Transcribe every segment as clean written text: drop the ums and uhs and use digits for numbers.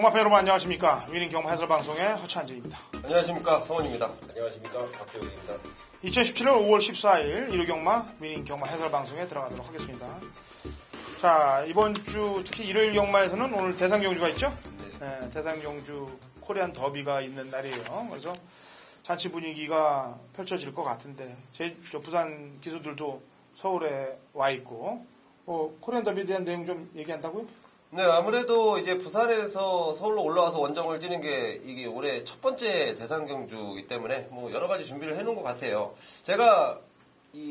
경마팬 여러분 안녕하십니까. 위닝 경마 해설 방송의 허찬진입니다. 안녕하십니까. 성원입니다. 안녕하십니까. 박재욱입니다. 2017년 5월 14일 1호 경마 위닝 경마 해설 방송에 들어가도록 하겠습니다. 자, 이번 주 특히 일요일 경마에서는 오늘 대상경주가 있죠? 네, 대상경주 코리안 더비가 있는 날이에요. 그래서 잔치 분위기가 펼쳐질 것 같은데 저 부산 기수들도 서울에 와 있고 코리안 더비에 대한 내용 좀 얘기한다고요? 네, 아무래도 이제 부산에서 서울로 올라와서 원정을 뛰는 게 이게 올해 첫 번째 대상경주이기 때문에 뭐 여러 가지 준비를 해놓은 것 같아요. 제가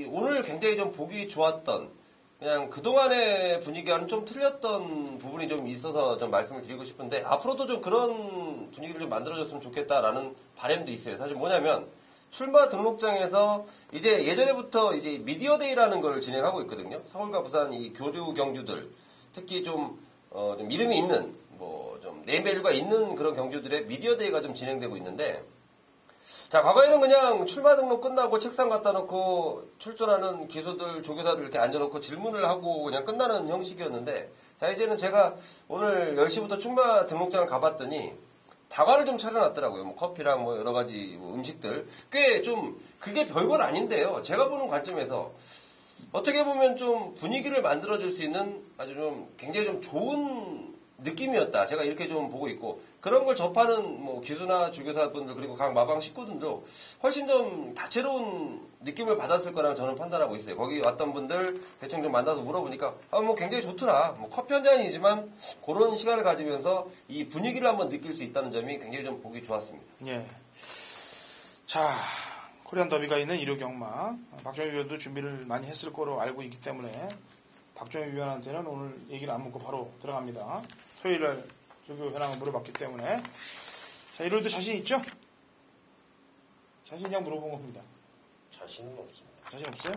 오늘 굉장히 좀 보기 좋았던 그냥 그동안의 분위기와는 좀 틀렸던 부분이 좀 있어서 좀 말씀을 드리고 싶은데 앞으로도 좀 그런 분위기를 좀 만들어줬으면 좋겠다라는 바람도 있어요. 사실 뭐냐면 출마 등록장에서 이제 예전에부터 이제 미디어데이라는 걸 진행하고 있거든요. 서울과 부산 이 교류 경주들 특히 좀 이름이 있는, 좀, 네임밸류가 있는 그런 경주들의 미디어데이가 좀 진행되고 있는데, 자, 과거에는 그냥 출마 등록 끝나고 책상 갖다 놓고 출전하는 기수들, 조교사들 이렇게 앉아놓고 질문을 하고 그냥 끝나는 형식이었는데, 자, 이제는 제가 오늘 10시부터 출마 등록장을 가봤더니, 다과를 좀 차려놨더라고요. 뭐 커피랑 뭐 여러 가지 음식들. 꽤 좀, 그게 별건 아닌데요. 제가 보는 관점에서, 어떻게 보면 좀 분위기를 만들어줄 수 있는 아주 좀 굉장히 좀 좋은 느낌이었다. 제가 이렇게 좀 보고 있고 그런 걸 접하는 뭐 기수나 조교사분들 그리고 각 마방 식구들도 훨씬 좀 다채로운 느낌을 받았을 거라고 저는 판단하고 있어요. 거기 왔던 분들 대충 좀 만나서 물어보니까 뭐 굉장히 좋더라. 뭐 커피 한 잔이지만 그런 시간을 가지면서 이 분위기를 한번 느낄 수 있다는 점이 굉장히 좀 보기 좋았습니다. 예. 자. 코리안 더비가 있는 1호 경마 박정희 위원도 준비를 많이 했을 거로 알고 있기 때문에 박정희 위원한테는 오늘 얘기를 안 묻고 바로 들어갑니다. 토요일날 조교 현황을 물어봤기 때문에 자, 일요일도 자신 있죠? 자신 있냐고 물어본 겁니다. 자신은 없습니다. 자신 없어요?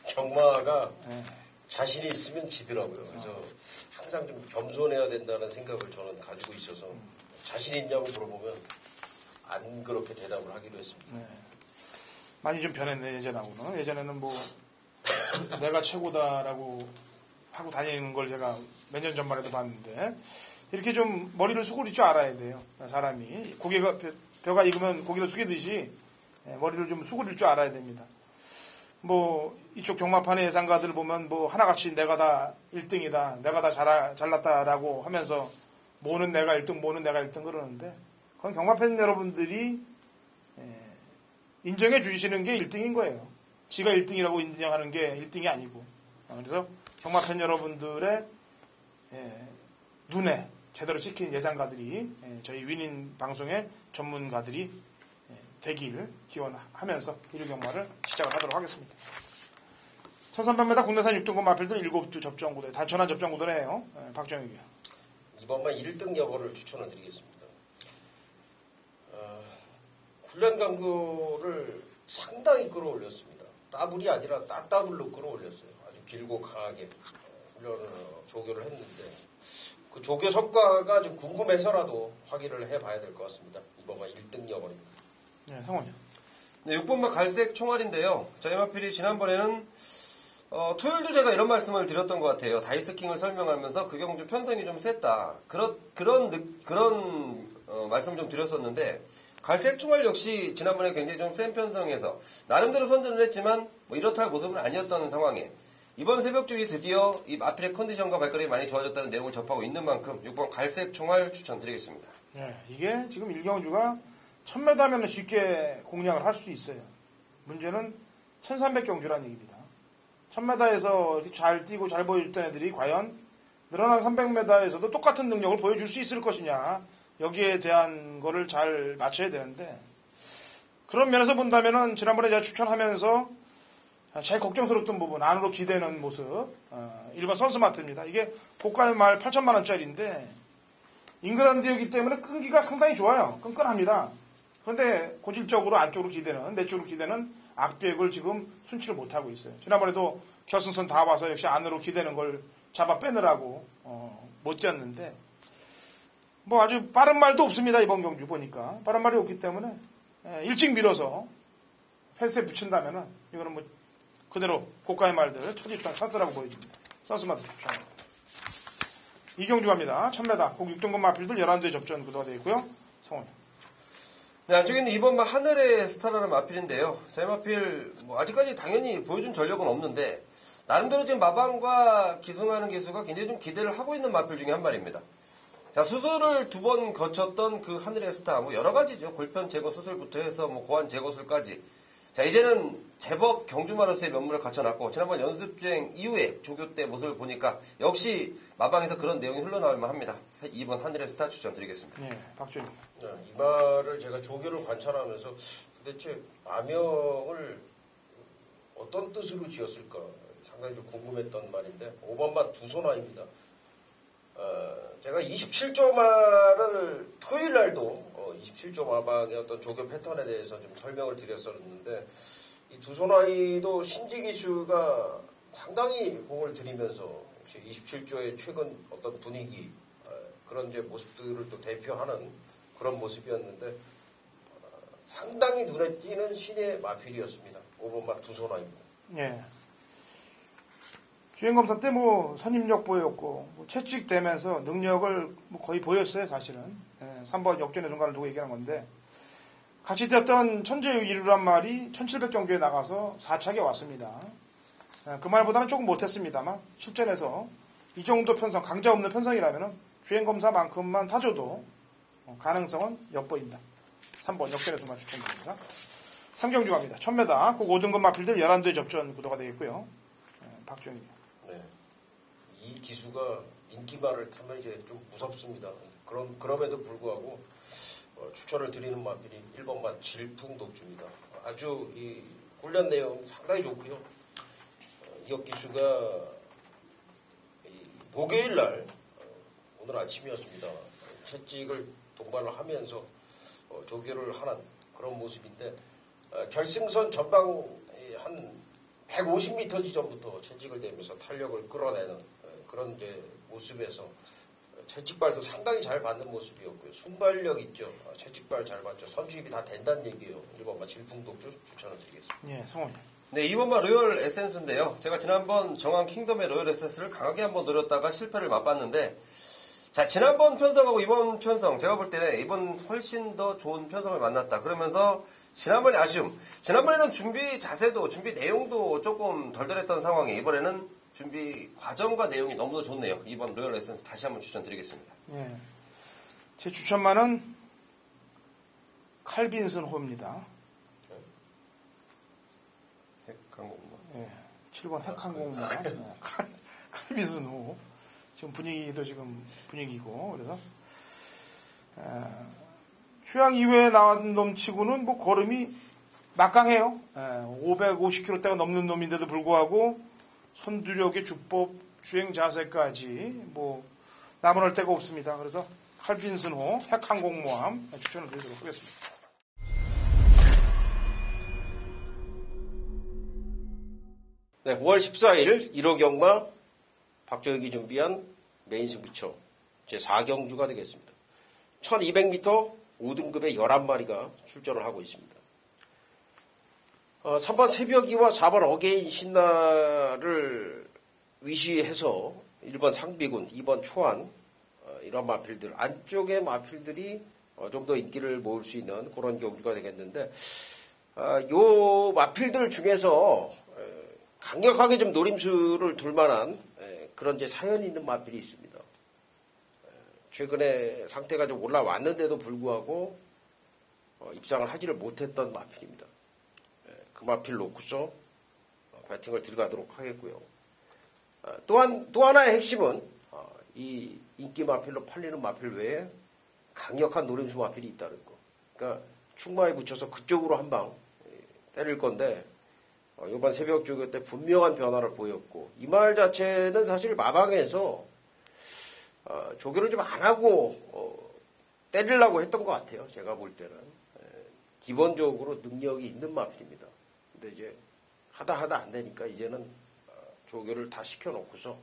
경마가 자신이 있으면 지더라고요. 그래서 항상 좀 겸손해야 된다는 생각을 저는 가지고 있어서 자신 있냐고 물어보면 안 그렇게 대답을 하기로 했습니다. 네. 많이 좀 변했네, 예전하고는. 예전에는 내가 최고다라고 하고 다니는 걸 제가 몇 년 전만 해도 봤는데, 이렇게 좀 머리를 수그릴 줄 알아야 돼요. 사람이. 벼가 익으면 고기를 숙이듯이 머리를 좀 수그릴 줄 알아야 됩니다. 이쪽 경마판의 예상가들 보면 하나같이 내가 다 1등이다, 내가 다 잘났다라고 하면서 뭐는 내가 1등, 뭐는 내가 1등 그러는데, 그건 경마팬 여러분들이 인정해 주시는 게 1등인 거예요. 지가 1등이라고 인정하는 게 1등이 아니고. 그래서 경마팬 여러분들의 눈에 제대로 찍힌 예상가들이 저희 위닝 방송의 전문가들이 되길 기원하면서 1호 경마를 시작을 하도록 하겠습니다. 1300m 국내산 6등급 마필들 7두 접전구대, 단천한 접전구대네요. 박정희요. 이번만 1등 여부를 추천을 드리겠습니다. 훈련 강도를 상당히 끌어올렸습니다. 더블이 아니라 따따블로 끌어올렸어요. 아주 길고 강하게 조교를 했는데 그 조교 성과가 좀 궁금해서라도 확인을 해봐야 될 것 같습니다. 이번만 1등 여부입니다. 네, 성원이요. 네, 6번마 갈색 총알인데요. 저희 마필이 지난번에는 토요일도 제가 이런 말씀을 드렸던 것 같아요. 다이스킹을 설명하면서 그 경주 편성이 좀 셌다. 그런 말씀을 좀 드렸었는데 갈색 총알 역시 지난번에 굉장히 좀 센 편성에서 나름대로 선전을 했지만 이렇다 할 모습은 아니었던 상황에 이번 새벽주에 드디어 이 마필의 컨디션과 발걸음이 많이 좋아졌다는 내용을 접하고 있는 만큼 6번 갈색 총알 추천드리겠습니다. 네, 이게 지금 일경주가 1000m면 쉽게 공략을 할 수 있어요. 문제는 1300경주라는 얘기입니다. 1000m에서 이렇게 잘 뛰고 잘 보여줬던 애들이 과연 늘어난 300m에서도 똑같은 능력을 보여줄 수 있을 것이냐, 여기에 대한 거를 잘 맞춰야 되는데, 그런 면에서 본다면은 지난번에 제가 추천하면서 제일 걱정스러웠던 부분, 안으로 기대는 모습, 1번 선스마트입니다. 이게 고가의 말 8천만원짜리인데 잉글랜드이기 때문에 끈기가 상당히 좋아요. 끈끈합니다. 그런데 고질적으로 안쪽으로 기대는, 내쪽으로 기대는 악비액을 지금 순치를 못하고 있어요. 지난번에도 결승선 다 와서 역시 안으로 기대는 걸 잡아 빼느라고 못 뛰었는데, 아주 빠른 말도 없습니다. 이번 경주 보니까 빠른 말이 없기 때문에 일찍 밀어서 펜스에 붙인다면은 이거는 그대로 고가의 말들 첫 입장 찬스라고 보여집니다. 선수마트 추천합니다. 2경주 갑니다. 1000m. 꼭 6등급 마필들 11대 접전 구도가 되어 있고요. 성원. 네, 안쪽에는 이번 하늘의 스타라는 마필인데요. 제 마필, 아직까지 당연히 보여준 전력은 없는데, 나름대로 지금 마방과 기승하는 기수가 굉장히 좀 기대를 하고 있는 마필 중에 한 마리입니다. 자, 수술을 2번 거쳤던 그 하늘의 스타, 여러 가지죠. 골편 제거 수술부터 해서 고환 제거술까지. 자, 이제는 제법 경주마로서의 면모를 갖춰놨고, 지난번 연습주행 이후에 조교 때 모습을 보니까 역시 마방에서 그런 내용이 흘러나올만 합니다. 2번 하늘의 스타 추천드리겠습니다. 네, 박준희. 네, 이 말을 제가 조교를 관찰하면서 도대체 마명을 어떤 뜻으로 지었을까 상당히 좀 궁금했던 말인데 5번마 두소나입니다. 제가 27조 마를 토요일 날도 27조 마방의 어떤 조교 패턴에 대해서 좀 설명을 드렸었는데 이 두소나이도 신지 기수가 상당히 공을 들이면서 역시 27조의 최근 어떤 분위기 그런 이제 모습들을 또 대표하는 그런 모습이었는데 상당히 눈에 띄는 신의 마필이었습니다. 5번마 두소나입니다. 예. 주행검사 때 선임력 보였고 채찍되면서 능력을 거의 보였어요 사실은. 3번 역전의 순간을 두고 얘기하는 건데 같이 뛰었던 천재의 이루란 말이 1700경기에 나가서 4착에 왔습니다. 그 말보다는 조금 못했습니다만 실전에서 이 정도 편성 강자 없는 편성이라면 주행검사만큼만 타줘도 가능성은 엿보인다. 3번 역전의 순간 추천드립니다. 3경주 갑니다. 1000m 꼭 5등급 마필들 11대 접전 구도가 되겠고요. 박준희. 네. 이 기수가 인기말을 타면 이제 좀 무섭습니다. 그럼에도 불구하고 추천을 드리는 마필이 1번마 질풍독주입니다. 아주 이 훈련 내용 상당히 좋고요. 이혁 기수가 목요일 날 오늘 아침이었습니다. 채찍을 동반을 하면서 조교를 하는 그런 모습인데 결승선 전방 한 150m 지점부터 채찍을 대면서 탄력을 끌어내는 그런 이제 모습에서 채찍발도 상당히 잘 받는 모습이었고요. 순발력 있죠. 채찍발 잘 받죠. 선주입이 다 된다는 얘기예요. 1번마 질풍독주 추천을 드리겠습니다. 예, 성원이. 네, 2번마 로열 에센스인데요. 제가 지난번 정한 킹덤의 로열 에센스를 강하게 한번 노렸다가 실패를 맛봤는데 자, 지난번 편성하고 이번 편성 제가 볼 때는 이번 훨씬 더 좋은 편성을 만났다. 그러면서 지난번에 아쉬움. 지난번에는 준비 자세도 준비 내용도 조금 덜덜했던 상황에 이번에는 준비 과정과 내용이 너무도 좋네요. 이번 로열 에센스 다시 한번 추천드리겠습니다. 예. 제 추천만은 칼빈슨 호입니다. 핵항공모. 예. 7번 핵항공모. 칼빈슨 호. 지금 분위기도 지금 분위기고 그래서 휴양 이외에 나온 놈치고는 걸음이 막강해요. 550km대가 넘는 놈인데도 불구하고 선두력의 주법, 주행 자세까지 나무랄 데가 없습니다. 그래서 칼빈슨호 핵항공모함 추천을 드리도록 하겠습니다. 네, 5월 14일 1호 경마 박정혁이 준비한 메인 승부처 제4경주가 되겠습니다. 1200m 5등급의 11마리가 출전을 하고 있습니다. 3번 새벽이와 4번 어게인 신나를 위시해서 1번 상비군, 2번 초안 이런 마필들 안쪽의 마필들이 좀 더 인기를 모을 수 있는 그런 경주가 되겠는데 요 마필들 중에서 강력하게 좀 노림수를 둘 만한 그런 이제 사연이 있는 마필이 있습니다. 최근에 상태가 좀 올라왔는데도 불구하고 입상을 하지를 못했던 마필입니다. 그 마필 놓고서 배팅을 들어가도록 하겠고요. 또 하나의 핵심은 이 인기 마필로 팔리는 마필 외에 강력한 노림수 마필이 있다는 거. 그러니까 충마에 붙여서 그쪽으로 한 방 때릴 건데 이번 새벽 조교 때 분명한 변화를 보였고 이 말 자체는 사실 마방에서 조교를 좀 안 하고 때리려고 했던 것 같아요. 제가 볼 때는 기본적으로 능력이 있는 마필입니다. 근데 이제 하다 안 되니까 이제는 조교를 다 시켜놓고서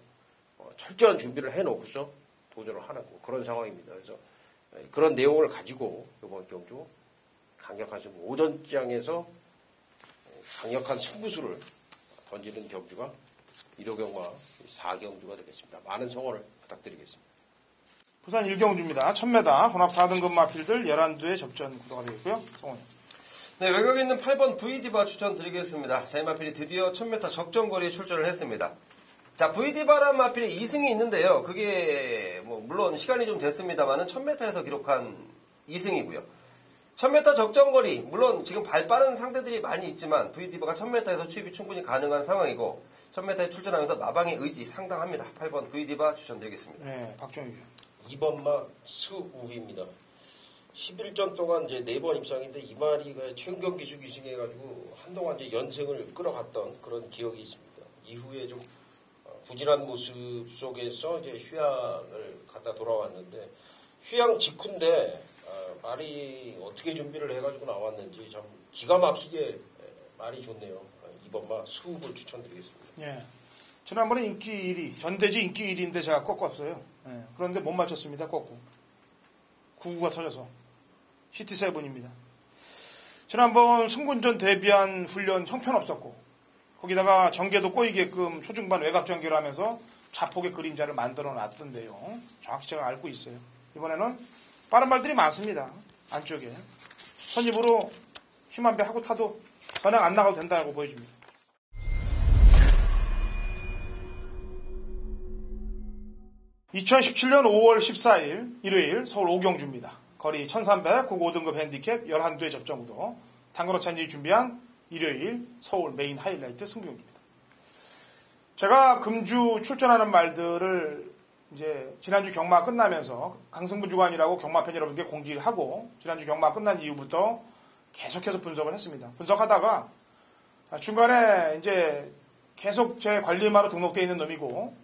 철저한 준비를 해놓고서 도전을 하는 그런 상황입니다. 그래서 그런 내용을 가지고 이번 경주 강력한 승부 오전장에서 강력한 승부수를 던지는 경주가 1호 경마 4경주가 되겠습니다. 많은 성원을 부탁드리겠습니다. 부산 일경주입니다. 1000m 혼합 4등급 마필들 11두의 접전 구도가 되겠고요. 성훈이. 네, 외곽에 있는 8번 VD바 추천드리겠습니다. 자, 이 마필이 드디어 1000m 적정거리에 출전을 했습니다. 자, VD바란 마필이 2승이 있는데요. 그게 물론 시간이 좀 됐습니다만은 1000m에서 기록한 2승이고요. 1000m 적정거리, 물론 지금 발 빠른 상대들이 많이 있지만 VD바가 1000m에서 추입이 충분히 가능한 상황이고 1000m에 출전하면서 마방의 의지 상당합니다. 8번 VD바 추천드리겠습니다. 네, 박정희. 2번마 수우입니다. 11전 동안 이제 4번 입상인데 이 마리가 최근 경기 중 우승해가지고 한동안 이제 연승을 끌어갔던 그런 기억이 있습니다. 이후에 좀 부진한 모습 속에서 이제 휴양을 갔다 돌아왔는데 휴양 직후인데 말이 어떻게 준비를 해가지고 나왔는지 참 기가 막히게 말이 좋네요. 2번마 수읍을 추천드리겠습니다. 예. 지난번에 인기 1위, 전대지 인기 1위인데 제가 꺾었어요. 예. 그런데 못 맞췄습니다. 꺾고. 99가 터져서. 시티7입니다. 지난번 승군전 대비한 훈련 형편없었고 거기다가 전개도 꼬이게끔 초중반 외곽 전개를 하면서 자폭의 그림자를 만들어 놨던데요. 정확히 제가 알고 있어요. 이번에는 빠른 발들이 많습니다. 안쪽에. 선입으로 힘 한 배 하고 타도 전향 안 나가도 된다고 보여집니다. (2017년 5월 14일) 일요일 서울 오경주입니다. 거리 1300, 국 5등급 핸디캡 11두의 접전구도 당근호 찬진이 준비한 일요일 서울 메인 하이라이트 승부경기입니다. 제가 금주 출전하는 말들을 이제 지난주 경마 끝나면서 강승부 주간이라고 경마팬 여러분께 공지를 하고 지난주 경마 끝난 이후부터 계속해서 분석을 했습니다. 분석하다가 중간에 이제 계속 제 관리마로 등록되어 있는 놈이고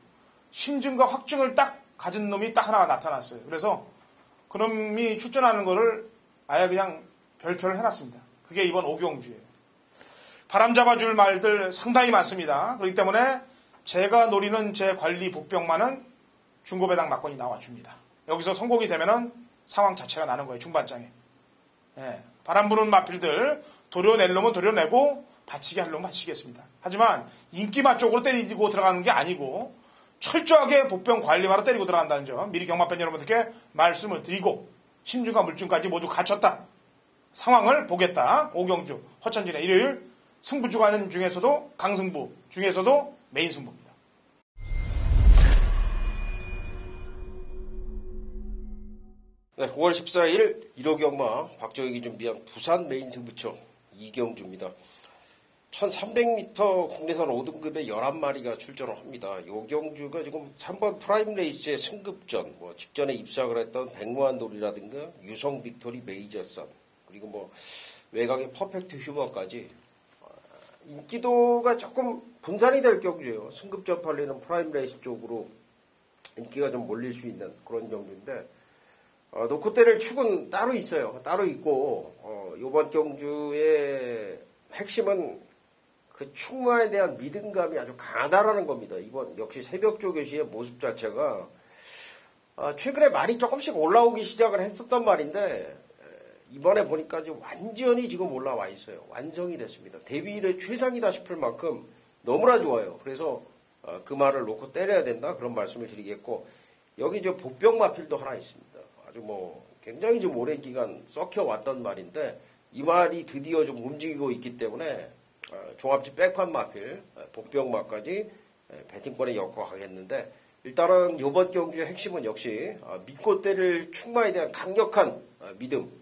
심증과 확증을 딱 가진 놈이 딱 하나가 나타났어요. 그래서 그 놈이 출전하는 거를 아예 그냥 별표를 해놨습니다. 그게 이번 오경주예요. 바람 잡아줄 말들 상당히 많습니다. 그렇기 때문에 제가 노리는 제 관리 복병만은 중고배당 막건이 나와줍니다. 여기서 성공이 되면은 상황 자체가 나는 거예요. 중반장에. 예, 바람 부는 마필들 도려낼 놈은 도려내고 받치게 할 놈은 받치겠습니다. 하지만 인기맛 쪽으로 때리고 들어가는 게 아니고 철저하게 복병 관리마로 때리고 들어간다는 점 미리 경마팬 여러분들께 말씀을 드리고 심증과 물증까지 모두 갖췄다. 상황을 보겠다. 오경주 허천진의 일요일 승부 주간 중에서도 강승부 중에서도 메인 승부입니다. 네, 5월 14일 1호 경마 박정익이 준비한 부산 메인 승부처 이경주입니다. 1300m 국내선 5등급에 11마리가 출전을 합니다. 이경주가 지금 3번 프라임 레이스의 승급전, 직전에 입상을 했던 백무한돌이라든가 유성 빅토리 메이저선, 그리고 외곽의 퍼펙트 휴머까지 인기도가 조금 분산이 될 경주예요. 승급전 팔리는 프라임 레이스 쪽으로 인기가 좀 몰릴 수 있는 그런 경주인데 놓고 때릴 축은 따로 있어요. 따로 있고 이번 경주의 핵심은 그 축마에 대한 믿음감이 아주 강하다라는 겁니다. 이번 역시 새벽조 교시의 모습 자체가 최근에 말이 조금씩 올라오기 시작을 했었단 말인데 이번에 보니까 지금 완전히 지금 올라와 있어요. 완성이 됐습니다. 데뷔 이래 최상이다 싶을 만큼 너무나 좋아요. 그래서 그 말을 놓고 때려야 된다 그런 말씀을 드리겠고 여기 저 복병 마필도 하나 있습니다. 아주 굉장히 좀 오랜 기간 썩혀왔던 말인데 이 말이 드디어 좀 움직이고 있기 때문에 종합지 백판 마필, 복병마까지 배팅권에 엮어가겠는데 일단은 이번 경주의 핵심은 역시 믿고 때릴 축마에 대한 강력한 믿음,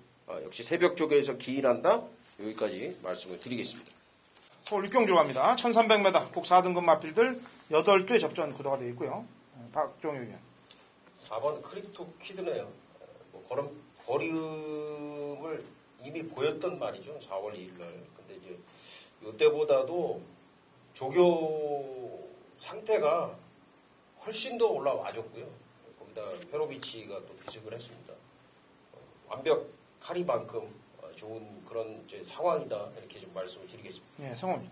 역시 새벽 쪽에서 기인한다. 여기까지 말씀을 드리겠습니다. 서울 육경주로 갑니다. 1300m 국 4등급 마필들 8두의 접전 구도가 되어 있고요. 박종혁 의원. 4번 크립토 퀴드네요. 거리음을 이미 보였던 말이죠. 4월 2일 날. 근데 이제 이때보다도 조교 상태가 훨씬 더 올라와줬고요. 거기다 페로비치가 또 비습을 했습니다. 완벽하리만큼 좋은 그런 이제 상황이다. 이렇게 좀 말씀을 드리겠습니다. 네, 성훈이.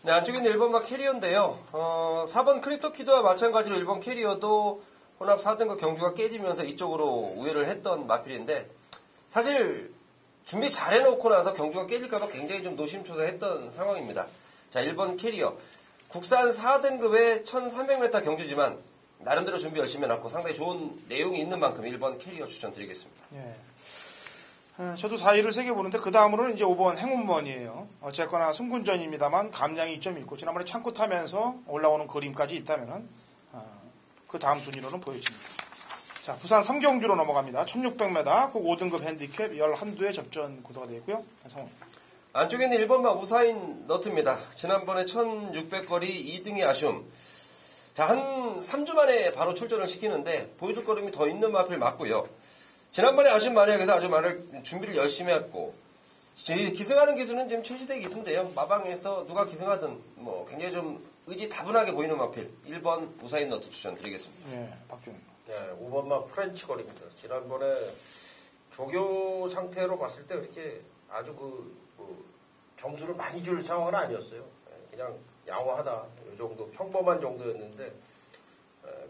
네, 안쪽에 있는 1번마 캐리어인데요. 4번 크립토 퀴드와 마찬가지로 1번 캐리어도 혼합 4등급 경주가 깨지면서 이쪽으로 우회를 했던 마필인데 사실 준비 잘 해놓고 나서 경주가 깨질까봐 굉장히 좀 노심초사했던 상황입니다. 자, 1번 캐리어. 국산 4등급의 1300m 경주지만 나름대로 준비 열심히 해놨고 상당히 좋은 내용이 있는 만큼 1번 캐리어 추천드리겠습니다. 예. 저도 4위를 새겨보는데 그 다음으로는 이제 5번 행운번이에요. 어쨌거나 승군전입니다만 감량이 좀 있고 지난번에 창고 타면서 올라오는 그림까지 있다면은 그 다음 순위로는 보여집니다. 자, 부산 3경주로 넘어갑니다. 1600m, 꼭 5등급 핸디캡 11두의 접전 구도가 되겠고요. 상황. 안쪽에 있는 1번마 우사인 너트입니다. 지난번에 1600거리 2등이 아쉬움. 자, 한 3주 만에 바로 출전을 시키는데 보여줄 걸음이 더 있는 마필 맞고요. 지난번에 아쉬운 만약에서 아주 많은 준비를 열심히 했고 기승하는 기수는 지금 최시대 기수인데요. 마방에서 누가 기승하든 뭐 굉장히 좀 의지 다분하게 보이는 마필 1번 우사인 너트 추천드리겠습니다. 네, 박준호. 네, 5번만 프렌치 거리입니다. 지난번에 조교 상태로 봤을 때 그렇게 아주 점수를 많이 줄 상황은 아니었어요. 그냥 양호하다. 이 정도, 평범한 정도였는데,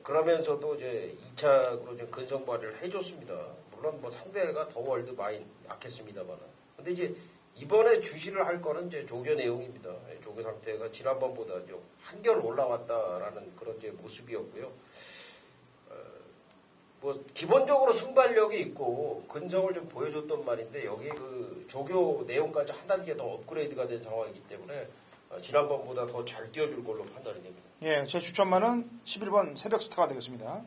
그러면서도 이제 2차로 좀 근성 발휘를 해줬습니다. 물론 뭐 상대가 더 월드 많이 약했습니다만. 근데 이제 이번에 주시를 할 거는 이제 조교 내용입니다. 조교 상태가 지난번보다 좀 한결 올라왔다라는 그런 이제 모습이었고요. 뭐 기본적으로 순발력이 있고 근성을 좀 보여줬던 말인데 여기 그 조교 내용까지 한 단계 더 업그레이드가 된 상황이기 때문에 지난번보다 더 잘 뛰어줄 걸로 판단이 됩니다. 예, 제 추천만은 11번 새벽스타가 되겠습니다.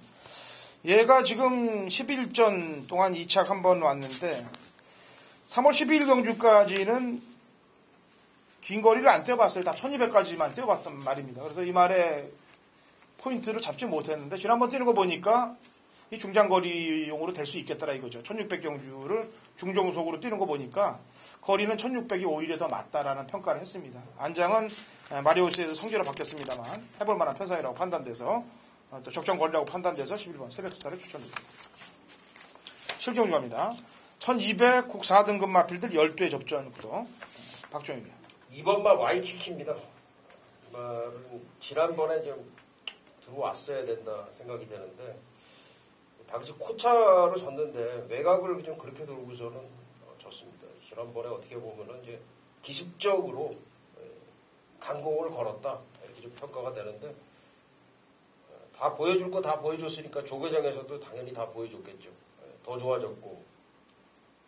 얘가 지금 11전 동안 2착 한 번 왔는데 3월 12일 경주까지는 긴 거리를 안 뛰어봤어요. 다 1200까지만 뛰어봤단 말입니다. 그래서 이 말에 포인트를 잡지 못했는데 지난번 뛰는 거 보니까 이 중장거리용으로 될 수 있겠더라 이거죠. 1600 경주를 중정속으로 뛰는 거 보니까 거리는 1600이 오히려 더 맞다라는 평가를 했습니다. 안장은 마리오스에서 성계로 바뀌었습니다만 해볼 만한 편성이라고 판단돼서 또 적정 거리라고 판단돼서 11번 새벽스타를 추천드립니다. 7경주 갑니다. 1200 국 4등급 마필들 12회 접전 구도. 박종익. 2번만 와이키키입니다. 지난번에 좀 들어왔어야 된다 생각이 되는데 당시 코차로 졌는데 외곽을 좀 그렇게 돌고서는 졌습니다. 지난번에 어떻게 보면은 이제 기습적으로 강공을 걸었다 이렇게 좀 평가가 되는데 다 보여줄 거 다 보여줬으니까 조계장에서도 당연히 다 보여줬겠죠. 더 좋아졌고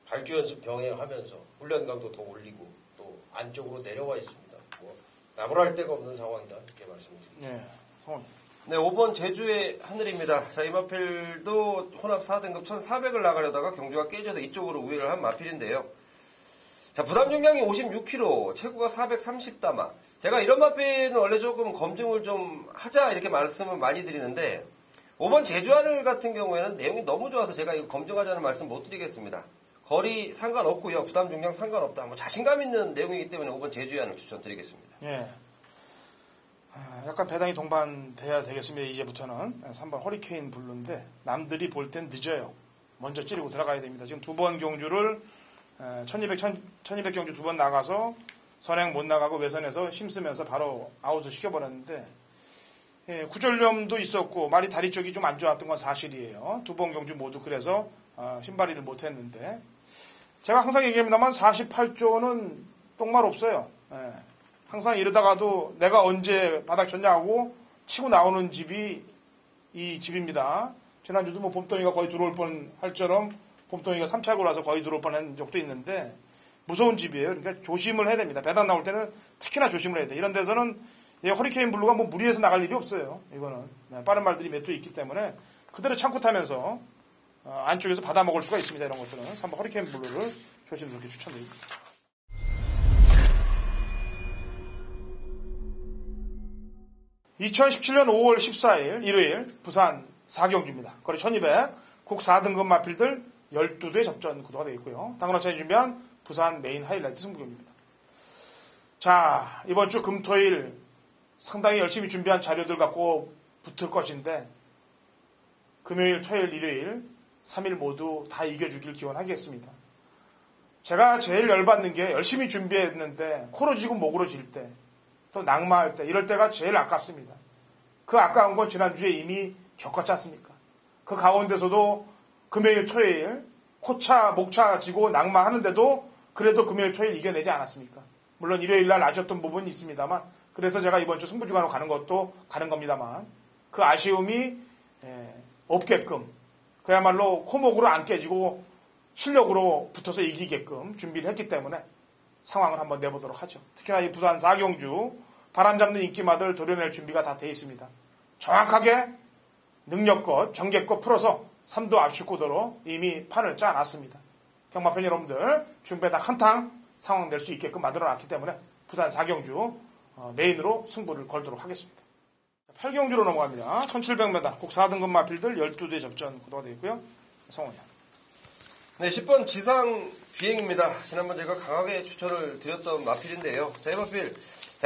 발주 연습 병행하면서 훈련 강도 더 올리고 또 안쪽으로 내려와 있습니다. 뭐 나무랄 데가 없는 상황이다 이렇게 말씀드립니다. 네, 성원. 네, 5번 제주의 하늘입니다. 자, 이 마필도 혼합 4등급 1400을 나가려다가 경주가 깨져서 이쪽으로 우회를 한 마필인데요. 자, 부담 중량이 56kg, 체구가 430다마. 제가 이런 마필은 원래 조금 검증을 좀 하자 이렇게 말씀을 많이 드리는데 5번 제주하늘 같은 경우에는 내용이 너무 좋아서 제가 이거 검증하자는 말씀 못 드리겠습니다. 거리 상관없고요. 부담 중량 상관없다. 뭐 자신감 있는 내용이기 때문에 5번 제주하늘 추천드리겠습니다. 예. 약간 배당이 동반돼야 되겠습니다. 이제부터는 3번 허리케인 블루인데 남들이 볼 땐 늦어요. 먼저 찌르고 들어가야 됩니다. 지금 두 번 경주를 1200 경주 두 번 나가서 선행 못 나가고 외선에서 힘쓰면서 바로 아웃을 시켜버렸는데 구절염도 있었고 말이 다리 쪽이 좀 안 좋았던 건 사실이에요. 두 번 경주 모두 그래서 신발이를 못했는데 제가 항상 얘기합니다만 48조는 똥말 없어요. 항상 이러다가도 내가 언제 바닥 쳤냐 하고 치고 나오는 집이 이 집입니다. 지난주도 뭐 봄동이가 거의 들어올 뻔 할처럼 봄동이가 3차고 나서 거의 들어올 뻔한 적도 있는데 무서운 집이에요. 그러니까 조심을 해야 됩니다. 배당 나올 때는 특히나 조심을 해야 돼요. 이런 데서는 허리케인 블루가 뭐 무리해서 나갈 일이 없어요. 이거는 빠른 말들이 몇 도 있기 때문에 그대로 창고 타면서 안쪽에서 받아 먹을 수가 있습니다. 이런 것들은 3번 허리케인 블루를 조심스럽게 추천드립니다. (2017년 5월 14일) 일요일 부산 4경주입니다. 거리 1200 국 4등급 마필들 12대 접전 구도가 되겠고요. 당근호차에 준비한 부산 메인 하이라이트 승부경기입니다. 자, 이번 주 금토일 상당히 열심히 준비한 자료들 갖고 붙을 것인데 금요일, 토요일, 일요일 3일 모두 다 이겨주길 기원하겠습니다. 제가 제일 열받는 게 열심히 준비했는데 코로 지고 목으로 질 때 또 낙마할 때 이럴 때가 제일 아깝습니다. 그 아까운 건 지난주에 이미 겪었지 않습니까? 그 가운데서도 금요일, 토요일 코차, 목차 지고 낙마하는데도 그래도 금요일, 토요일 이겨내지 않았습니까? 물론 일요일 날 아쉬웠던 부분이 있습니다만 그래서 제가 이번 주 승부주간으로 가는 것도 가는 겁니다만 그 아쉬움이 없게끔 그야말로 코목으로 안 깨지고 실력으로 붙어서 이기게끔 준비를 했기 때문에 상황을 한번 내보도록 하죠. 특히나 이 부산 4경주 바람잡는 인기마들 도려낼 준비가 다 돼 있습니다. 정확하게 능력껏 정계껏 풀어서 3도 압축구도로 이미 판을 짜놨습니다. 경마팬 여러분들 준비에다 한탕 상황 낼 수 있게끔 만들어놨기 때문에 부산 4경주 메인으로 승부를 걸도록 하겠습니다. 8경주로 넘어갑니다. 1700m 국 4등급 마필들 12대 접전 구도가 되어 있고요. 성원이야. 네, 10번 지상 비행입니다. 지난번 제가 강하게 추천을 드렸던 마필인데요. 자,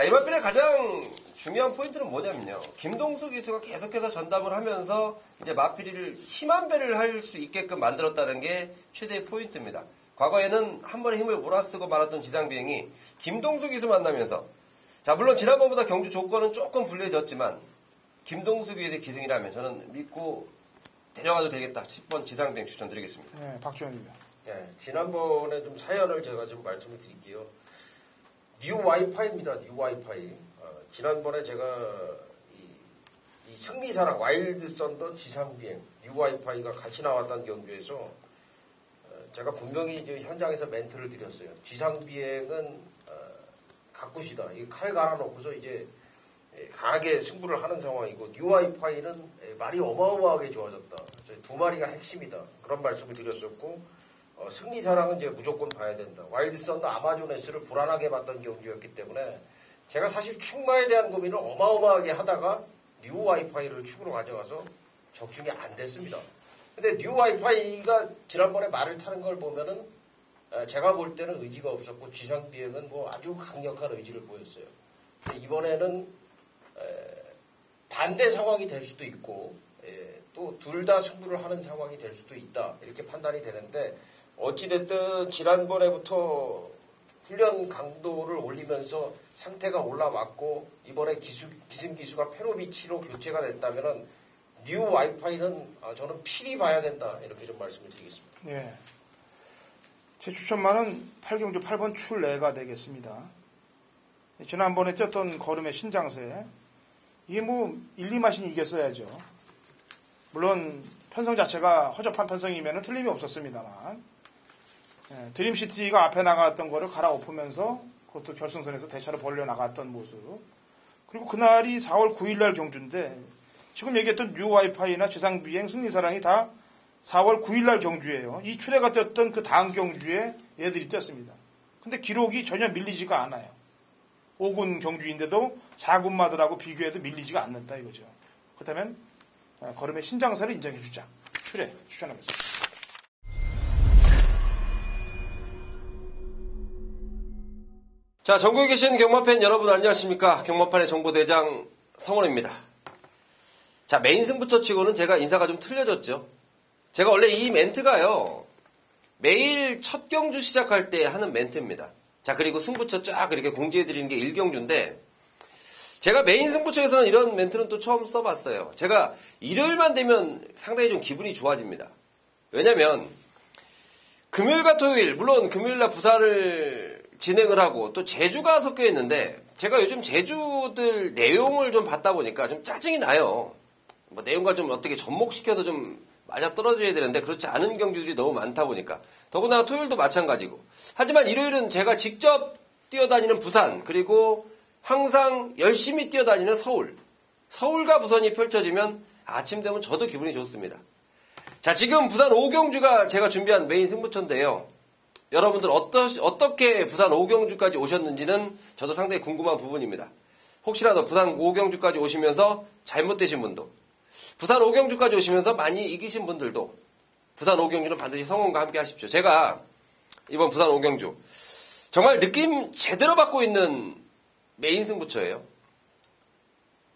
이 마필의 가장 중요한 포인트는 뭐냐면요. 김동수 기수가 계속해서 전담을 하면서 이제 마필이를 힘한 배를 할 수 있게끔 만들었다는 게 최대의 포인트입니다. 과거에는 한 번에 힘을 몰아쓰고 말았던 지상 비행이 김동수 기수 만나면서, 자, 물론 지난번보다 경주 조건은 조금 불리해졌지만 김동수 기수의 기승이라면 저는 믿고 데려가도 되겠다. 10번 지상비행 추천드리겠습니다. 네, 박주현입니다. 네, 지난번에 좀 사연을 제가 좀 말씀을 드릴게요. 뉴 와이파이입니다. 뉴 와이파이. 지난번에 제가 이 승리사랑 와일드 썬더 지상비행 뉴 와이파이가 같이 나왔던 경주에서 제가 분명히 이제 현장에서 멘트를 드렸어요. 지상비행은 가꾸시다. 이 칼 갈아놓고서 이제 강하게 승부를 하는 상황이고 뉴 와이파이는 말이 어마어마하게 좋아졌다. 두 마리가 핵심이다. 그런 말씀을 드렸었고 승리사랑은 이제 무조건 봐야 된다. 와일드 썬더 아마존S를 불안하게 봤던 경주였기 때문에 제가 사실 충마에 대한 고민을 어마어마하게 하다가 뉴 와이파이를 축으로 가져가서 적중이 안 됐습니다. 근데 뉴 와이파이가 지난번에 말을 타는 걸 보면은 제가 볼 때는 의지가 없었고 지상비행은 뭐 아주 강력한 의지를 보였어요. 근데 이번에는 반대 상황이 될 수도 있고 또 둘 다 승부를 하는 상황이 될 수도 있다. 이렇게 판단이 되는데 어찌됐든 지난번에부터 훈련 강도를 올리면서 상태가 올라왔고 이번에 기승기수가 페로비치로 교체가 됐다면은 뉴 와이파이는 저는 필히 봐야 된다. 이렇게 좀 말씀을 드리겠습니다. 예. 제 추천만은 8경주 8번 출래가 되겠습니다. 지난번에 뛰었던 걸음의 신장세 이게 뭐 1, 2마신이 이겼어야죠. 물론 편성 자체가 허접한 편성이면 틀림이 없었습니다만 드림시티가 앞에 나갔던 거를 갈아엎으면서 그것도 결승선에서 대차로 벌려 나갔던 모습. 그리고 그날이 4월 9일날 경주인데 지금 얘기했던 뉴 와이파이나 지상비행 승리사랑이 다 4월 9일날 경주예요. 이 출애가 뛰었던 그 다음 경주에 얘들이 뛰었습니다. 근데 기록이 전혀 밀리지가 않아요. 5군 경주인데도 4군마들하고 비교해도 밀리지가 않는다 이거죠. 그렇다면 걸음의 신장사를 인정해주자. 출애 추천하겠습니다. 자, 전국에 계신 경마팬 여러분 안녕하십니까. 경마판의 정보대장 성원입니다. 자, 메인 승부처 치고는 제가 인사가 좀 틀려졌죠. 제가 원래 이 멘트가요, 매일 첫 경주 시작할 때 하는 멘트입니다. 자, 그리고 승부처 쫙 이렇게 공지해드리는 게 1경주인데, 제가 메인 승부처에서는 이런 멘트는 또 처음 써봤어요. 제가 일요일만 되면 상당히 좀 기분이 좋아집니다. 왜냐면, 금요일과 토요일, 물론 금요일날 부산을 진행을 하고 또 제주가 섞여 있는데, 제가 요즘 제주들 내용을 좀 받다 보니까 좀 짜증이 나요. 뭐 내용과 좀 어떻게 접목시켜서 좀 맞아 떨어져야 되는데 그렇지 않은 경주들이 너무 많다 보니까 더구나 토요일도 마찬가지고. 하지만 일요일은 제가 직접 뛰어다니는 부산, 그리고 항상 열심히 뛰어다니는 서울과 부산이 펼쳐지면 아침 되면 저도 기분이 좋습니다. 자, 지금 부산 5경주가 제가 준비한 메인 승부처인데요. 여러분들 어떻게 부산 5경주까지 오셨는지는 저도 상당히 궁금한 부분입니다. 혹시라도 부산 5경주까지 오시면서 잘못되신 분도, 부산 5경주까지 오시면서 많이 이기신 분들도 부산 5경주는 반드시 성원과 함께 하십시오. 제가 이번 부산 5경주 정말 느낌 제대로 받고 있는 메인 승부처예요.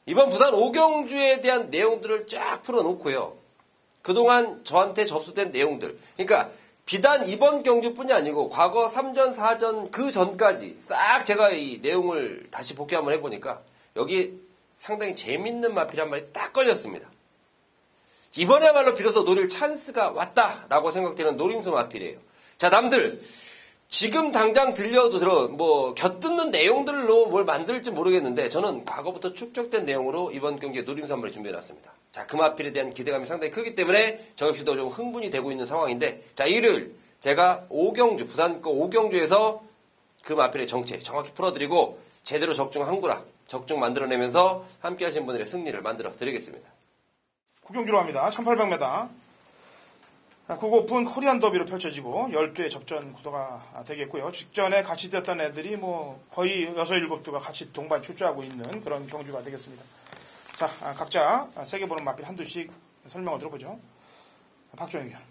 이번 부산 5경주에 대한 내용들을 쫙 풀어놓고요. 그동안 저한테 접수된 내용들, 그러니까 비단 이번 경주뿐이 아니고 과거 3전, 4전 그 전까지 싹 제가 이 내용을 다시 복귀 한번 해보니까 여기 상당히 재밌는 마필이 한 마리 딱 걸렸습니다. 이번에야말로 비로소 노릴 찬스가 왔다라고 생각되는 노림수 마필이에요. 자, 남들 지금 당장 뭐 곁듣는 내용들로 뭘 만들지 모르겠는데 저는 과거부터 축적된 내용으로 이번 경기에 노림수 한 마리 준비해놨습니다. 자, 금화필에 대한 기대감이 상당히 크기 때문에 저 역시도 좀 흥분이 되고 있는 상황인데, 자, 일요일 제가 부산 거 5경주에서 금화필의 정체 정확히 풀어드리고 제대로 적중 한구라 적중 만들어내면서 함께 하신 분들의 승리를 만들어 드리겠습니다. 9경주로 합니다. 1800m. 국오픈 코리안 더비로 펼쳐지고 12의 접전 구도가 되겠고요. 직전에 같이 뛰었던 애들이 뭐 거의 6, 7대가 같이 동반 출조하고 있는 그런 경주가 되겠습니다. 자, 각자 세게 보는 마필 한두씩 설명을 들어보죠. 박종현 의원.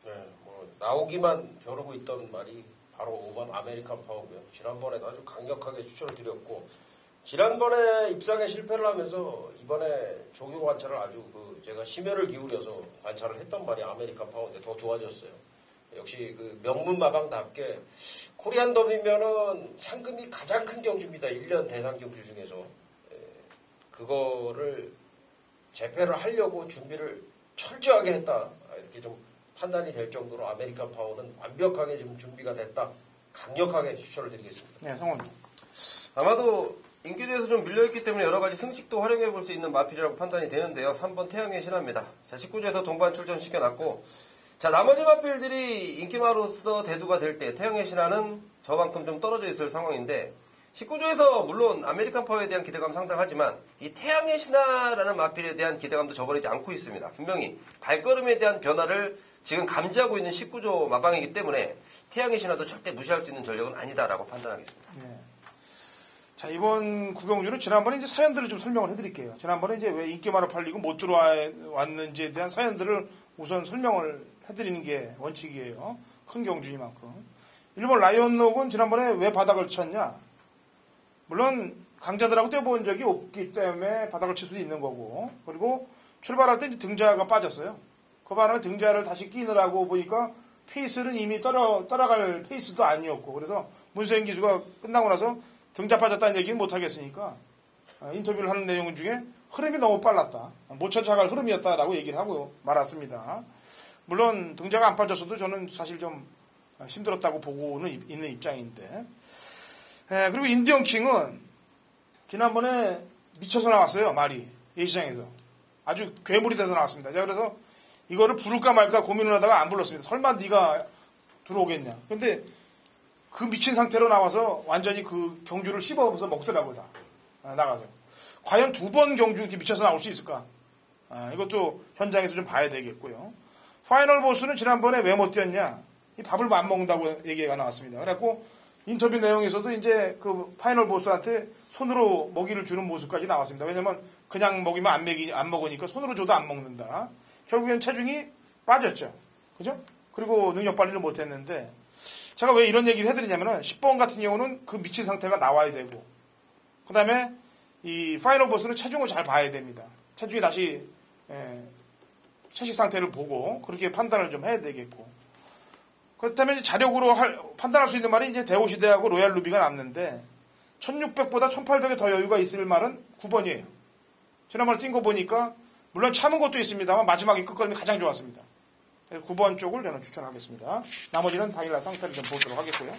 네, 뭐 나오기만 벼르고 있던 말이 바로 5번 아메리칸 파워고요. 지난번에도 아주 강력하게 추천을 드렸고, 지난번에 입상에 실패를 하면서 이번에 조교 관찰을 아주 제가 심혈을 기울여서 관찰을 했던 말이 아메리칸 파워인데 더 좋아졌어요. 역시 명문마방답게 코리안 더비면은 상금이 가장 큰 경주입니다. 1년 대상 경주 중에서. 그거를 재패를 하려고 준비를 철저하게 했다. 이렇게 좀 판단이 될 정도로 아메리칸 파워는 완벽하게 좀 준비가 됐다. 강력하게 추천을 드리겠습니다. 네, 성원. 아마도 인기도에서 좀 밀려있기 때문에 여러 가지 승식도 활용해 볼 수 있는 마필이라고 판단이 되는데요. 3번 태양의 신화입니다. 자, 19조에서 동반 출전 시켜놨고, 자, 나머지 마필들이 인기마로서 대두가 될 때 태양의 신화는 저만큼 좀 떨어져 있을 상황인데, 19조에서 물론 아메리칸 파워에 대한 기대감 상당하지만 이 태양의 신화라는 마필에 대한 기대감도 저버리지 않고 있습니다. 분명히 발걸음에 대한 변화를 지금 감지하고 있는 19조 마방이기 때문에 태양의 신화도 절대 무시할 수 있는 전력은 아니다라고 판단하겠습니다. 네. 자, 이번 구경주는 지난번에 이제 사연들을 좀 설명을 해드릴게요. 지난번에 이제 왜 인기마로 팔리고 못 들어왔는지에 대한 사연들을 우선 설명을 해드리는 게 원칙이에요. 큰 경주니만큼. 일본 라이온록은 지난번에 왜 바닥을 쳤냐? 물론 강자들하고 뛰어본 적이 없기 때문에 바닥을 칠 수도 있는 거고, 그리고 출발할 때 이제 등자가 빠졌어요. 그 바람에 등자를 다시 끼느라고 보니까 페이스는 이미 따라갈 페이스도 아니었고, 그래서 문세인 기수가 끝나고 나서 등자 빠졌다는 얘기는 못하겠으니까 인터뷰를 하는 내용 중에 흐름이 너무 빨랐다, 못 쫓아갈 흐름이었다라고 얘기를 하고 말았습니다. 물론 등자가 안 빠졌어도 저는 사실 좀 힘들었다고 보고는 있는 입장인데, 그리고 인디언 킹은 지난번에 미쳐서 나왔어요. 말이 예시장에서 아주 괴물이 돼서 나왔습니다. 자, 그래서 이거를 부를까 말까 고민을 하다가 안 불렀습니다. 설마 네가 들어오겠냐. 근데 그 미친 상태로 나와서 완전히 그 경주를 씹어서 먹더라고요. 다 나가서. 과연 2번 경주 이렇게 미쳐서 나올 수 있을까? 이것도 현장에서 좀 봐야 되겠고요. 파이널 보스는 지난번에 왜 못 뛰었냐? 이 밥을 안 먹는다고 얘기가 나왔습니다. 그래갖고 인터뷰 내용에서도 이제 그 파이널 보스한테 손으로 먹이를 주는 모습까지 나왔습니다. 왜냐면 그냥 먹이면 안 먹으니까 손으로 줘도 안 먹는다. 결국엔 체중이 빠졌죠. 그죠? 그리고 능력 발휘를 못 했는데, 제가 왜 이런 얘기를 해드리냐면은 10번 같은 경우는 그 미친 상태가 나와야 되고, 그 다음에 이 파이널 보스는 체중을 잘 봐야 됩니다. 체중이 다시 채식 상태를 보고 그렇게 판단을 좀 해야 되겠고, 그렇다면 자력으로 판단할 수 있는 말이 이제 대오시대하고 로얄 루비가 남는데, 1600보다 1800에 더 여유가 있을 말은 9번이에요. 지난번에 뛴 거 보니까 물론 참은 것도 있습니다만 마지막에 끝걸음이 가장 좋았습니다. 9번 쪽을 저는 추천하겠습니다. 나머지는 당일날 상태를 좀 보도록 하겠고요.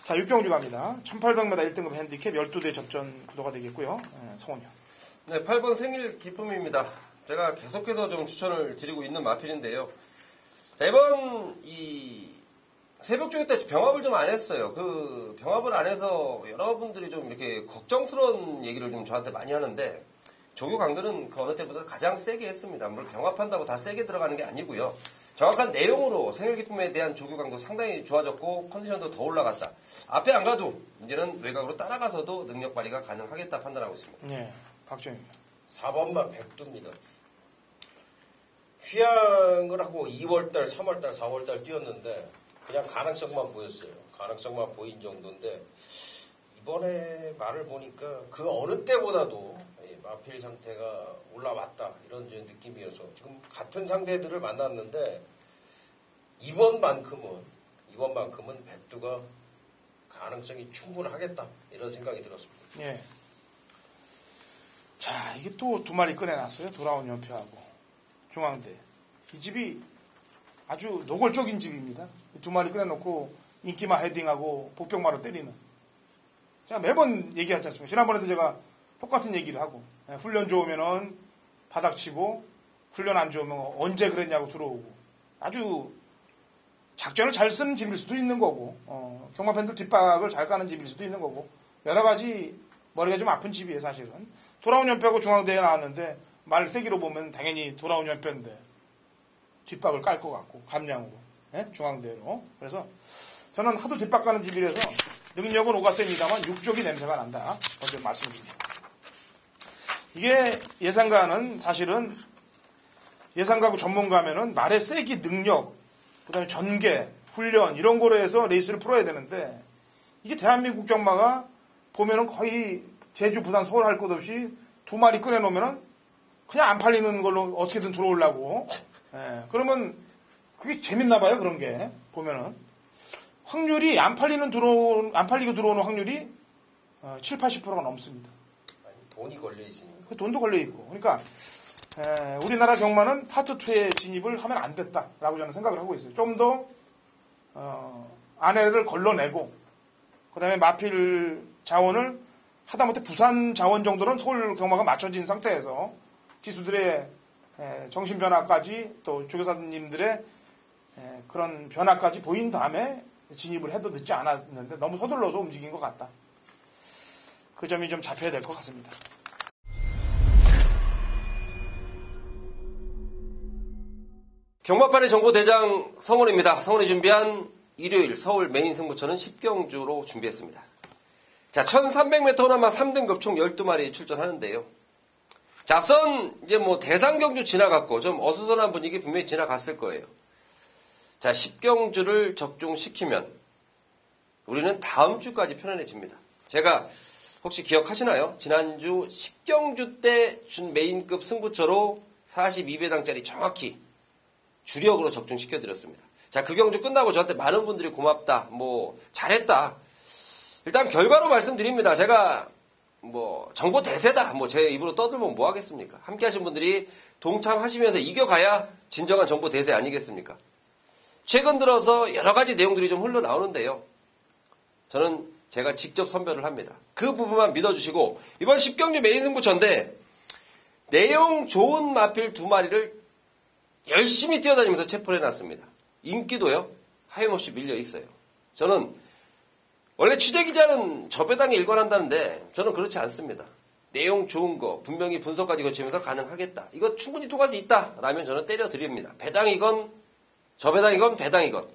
자, 6경주 갑니다. 1800m 1등급 핸디캡 12대 접전 구도가 되겠고요. 성원이요. 네, 8번 생일 기쁨입니다. 제가 계속해서 좀 추천을 드리고 있는 마필인데요. 자, 이번 새벽 중에 때 병합을 좀 안 했어요. 그 병합을 안 해서 여러분들이 좀 이렇게 걱정스러운 얘기를 좀 저한테 많이 하는데, 조교 강도는 그 어느 때보다 가장 세게 했습니다. 물론 병합한다고 다 세게 들어가는 게 아니고요. 정확한 내용으로 생일 기쁨에 대한 조교 강도 상당히 좋아졌고 컨디션도 더 올라갔다. 앞에 안 가도 이제는 외곽으로 따라가서도 능력 발휘가 가능하겠다 판단하고 있습니다. 네, 박정입니다. 4번만 백두입니다. 휘양을 하고 2월달, 3월달, 4월달 뛰었는데 그냥 가능성만 보였어요. 가능성만 보인 정도인데, 이번에 말을 보니까 그 어느 때보다도 마필 상태가 올라왔다, 이런 느낌이어서 지금 같은 상대들을 만났는데 이번만큼은 백두가 가능성이 충분하겠다, 이런 생각이 들었습니다. 예. 자, 이게 또 2마리 꺼내놨어요. 돌아온 연표하고 중앙대. 이 집이 아주 노골적인 집입니다. 2마리 꺼내놓고 인기마 헤딩하고 복병마로 때리는. 제가 매번 얘기하지 않습니까? 지난번에도 제가 똑같은 얘기를 하고, 훈련 좋으면은 바닥치고, 훈련 안 좋으면 언제 그랬냐고 들어오고, 아주 작전을 잘 쓰는 집일 수도 있는 거고, 경마 팬들 뒷박을 잘 까는 집일 수도 있는 거고, 여러 가지 머리가 좀 아픈 집이에요, 사실은. 돌아온 연패하고 중앙대에 나왔는데, 말 세기로 보면 당연히 돌아온 연패인데, 뒷박을 깔 것 같고, 감량으로, 중앙대로. 그래서 저는 하도 뒷박 가는 집이라서 능력은 오가세입니다만 육족이 냄새가 난다. 먼저 말씀드립니다. 이게 예상가는 사실은 예상가고 전문가면은 말의 세기 능력, 그 다음에 전개, 훈련, 이런 거로 해서 레이스를 풀어야 되는데, 이게 대한민국 경마가 보면은 거의 제주, 부산, 서울 할 것 없이 두 마리 꺼내놓으면은 그냥 안 팔리는 걸로 어떻게든 들어오려고. 그러면 그게 재밌나 봐요, 그런 게. 보면은. 확률이 안 팔리고 들어오는 확률이 7, 80%가 넘습니다. 아니, 돈이 걸려있으니까. 그 돈도 걸려있고. 그러니까, 우리나라 경마는 파트 2에 진입을 하면 안 됐다라고 저는 생각을 하고 있어요. 좀 더, 안에를 걸러내고, 그 다음에 마필 자원을 하다못해 부산 자원 정도는 서울 경마가 맞춰진 상태에서 기수들의 정신 변화까지 또 조교사님들의 그런 변화까지 보인 다음에 진입을 해도 늦지 않았는데 너무 서둘러서 움직인 것 같다. 그 점이 좀 잡혀야 될 것 같습니다. 경마판의 정보대장 성훈입니다. 성훈이 준비한 일요일 서울 메인 승부처는 10경주로 준비했습니다. 자, 1300m 호남마 3등급 총 12마리 출전하는데요. 자, 앞선 이제 대상 경주 지나갔고 좀 어수선한 분위기 분명히 지나갔을 거예요. 자, 10경주를 적중시키면 우리는 다음 주까지 편안해집니다. 제가 혹시 기억하시나요? 지난주 10경주 때 준 메인급 승부처로 42배당짜리 정확히 주력으로 적중시켜드렸습니다. 자, 그 경주 끝나고 저한테 많은 분들이 고맙다, 잘했다. 일단 결과로 말씀드립니다. 제가 정보 대세다, 제 입으로 떠들면 뭐 하겠습니까? 함께 하신 분들이 동참하시면서 이겨가야 진정한 정보 대세 아니겠습니까? 최근 들어서 여러 가지 내용들이 좀 흘러나오는데요. 저는 제가 직접 선별을 합니다. 그 부분만 믿어주시고, 이번 10경주 메인 승부처인데, 내용 좋은 마필 2마리를 열심히 뛰어다니면서 체포를 해놨습니다. 인기도요, 하염없이 밀려있어요. 저는, 원래 취재기자는 저 배당에 일관한다는데, 저는 그렇지 않습니다. 내용 좋은 거, 분명히 분석까지 거치면서 가능하겠다. 이거 충분히 통할 수 있다. 라면 저는 때려드립니다. 배당이건, 저 배당이건, 배당이건.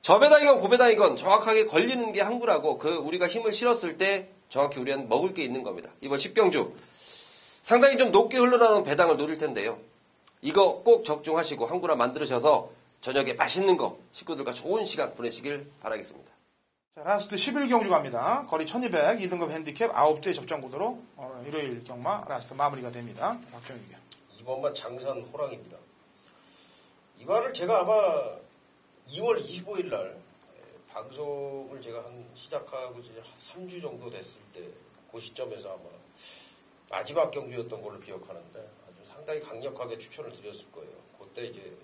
저 배당이건, 고 배당이건 정확하게 걸리는 게 항구라고 우리가 힘을 실었을 때 정확히 우리는 먹을 게 있는 겁니다. 이번 10경주. 상당히 좀 높게 흘러나오는 배당을 노릴 텐데요. 이거 꼭 적중하시고 항구나 만들으셔서 저녁에 맛있는 거 식구들과 좋은 시간 보내시길 바라겠습니다. 자, 라스트 11경주 갑니다. 거리 1200, 2등급 핸디캡 9대 접전 구도로 일요일 경마 라스트 마무리가 됩니다. 박정희요. 이번만 장산 호랑입니다. 이거를 제가 아마 2월 25일 날 방송을 제가 시작하고 이제 3주 정도 됐을 때 그 시점에서 아마 마지막 경주였던 걸로 기억하는데 아주 상당히 강력하게 추천을 드렸을 거예요. 그때 이제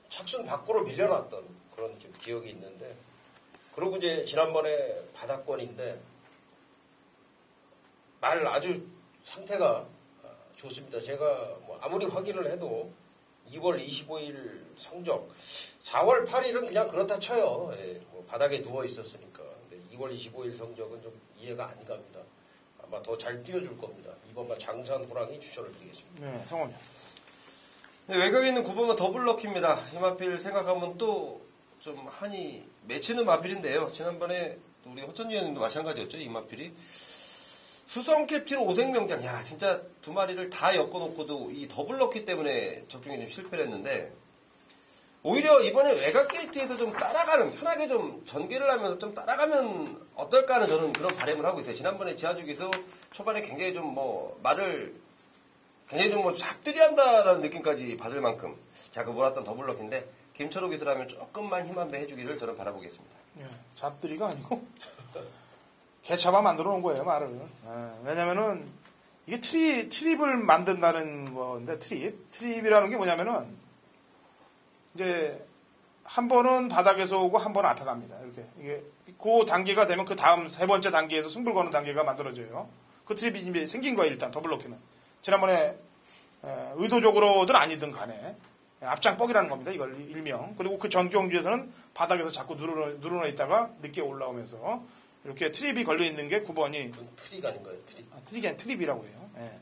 착순 밖으로 밀려났던 그런 기억이 있는데, 그리고 이제 지난번에 바닥권인데 말 아주 상태가 좋습니다. 제가 아무리 확인을 해도 2월 25일 성적, 4월 8일은 그냥 그렇다 쳐요. 바닥에 누워 있었으니까. 근데 2월 25일 성적은 좀 이해가 안 갑니다. 아마 더 잘 뛰어줄 겁니다. 이번만 장산 호랑이 추천을 드리겠습니다. 네, 성원이요. 네, 외곽에 있는 9번은 더블럭키입니다. 이 마필 생각하면 또 좀 한이 맺히는 마필인데요. 지난번에 또 우리 허천지 의원님도 마찬가지였죠. 이 마필이. 수성 캡틴 오색명장. 야, 진짜 2마리를 다 엮어놓고도 이 더블럭키 때문에 적중에 좀 실패를 했는데, 오히려 이번에 외곽 게이트에서 좀 따라가는, 편하게 좀 전개를 하면서 좀 따라가면 어떨까 하는 저는 그런 바람을 하고 있어요. 지난번에 지하주 기수 초반에 굉장히 좀 굉장히 좀 잡들이 한다라는 느낌까지 받을 만큼 자꾸 몰았던 더블럭인데, 김철호 기수라면 조금만 힘 한 배 해주기를 저는 바라보겠습니다. 예, 잡들이가 아니고 개차바 만들어 놓은 거예요, 말을. 왜냐면은 이게 트립을 만든다는 건데, 트립이라는 게 뭐냐면은 이제 한 번은 바닥에서 오고 한 번은 앞에 갑니다. 이렇게. 이게, 그 단계가 되면 그 다음 세 번째 단계에서 승부를 거는 단계가 만들어져요. 그 트립이 이제 생긴 거예요, 일단, 더블로키는. 지난번에, 의도적으로든 아니든 간에, 앞장 뻑이라는 겁니다, 이걸 일명. 그리고 그 전 경주에서는 바닥에서 자꾸 누르러 있다가 늦게 올라오면서, 이렇게 트립이 걸려있는 게 9번이. 그건 트릭 아닌가요, 트릭? 아, 트릭이 아니라 트립이라고 해요. 예.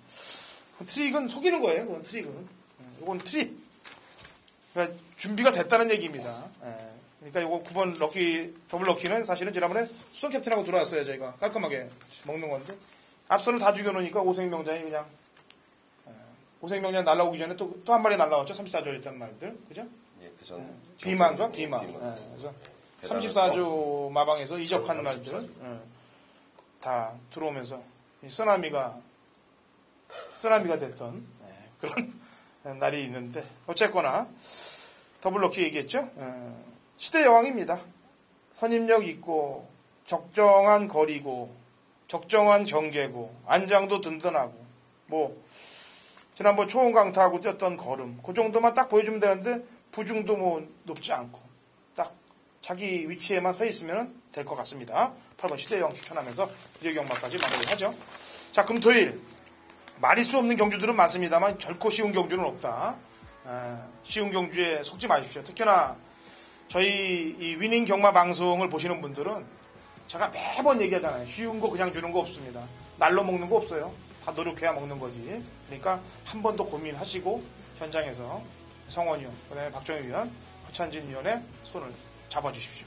트릭은 속이는 거예요, 그건 트릭은. 이건 트립. 그러니까 준비가 됐다는 얘기입니다. 예. 그러니까 이거 9번 럭키, 더블 럭키는 사실은 지난번에 수성 캡틴하고 들어왔어요, 저희가. 깔끔하게 먹는 건데. 앞선을 다 죽여놓으니까 오생명장이 그냥, 오생명장 날라오기 전에 또 한 마리 날라왔죠. 34조 있단 말들. 그죠? 예, 그전 비마인가? 비마. 그래서 34조 마방에서 이적한 말들. 다 들어오면서, 쓰나미가 됐던, 그런 날이 있는데, 어쨌거나, 더블럭키 얘기했죠? 시대 여왕입니다. 선임력 있고, 적정한 거리고, 적정한 경계고, 안장도 든든하고, 지난번 초원 강타하고 뛰었던 걸음, 그 정도만 딱 보여주면 되는데, 부중도 높지 않고, 딱 자기 위치에만 서 있으면 될 것 같습니다. 8번 시대 여왕 추천하면서 일요경마까지 마무리하죠. 자, 금토일. 말일 수 없는 경주들은 많습니다만, 결코 쉬운 경주는 없다. 쉬운 경주에 속지 마십시오. 특히나, 저희 이 위닝 경마 방송을 보시는 분들은 제가 매번 얘기하잖아요. 쉬운 거 그냥 주는 거 없습니다. 날로 먹는 거 없어요. 다 노력해야 먹는 거지. 그러니까 한 번 더 고민하시고 현장에서 성원이 형, 그다음에 박정희 위원, 허찬진 위원의 손을 잡아주십시오.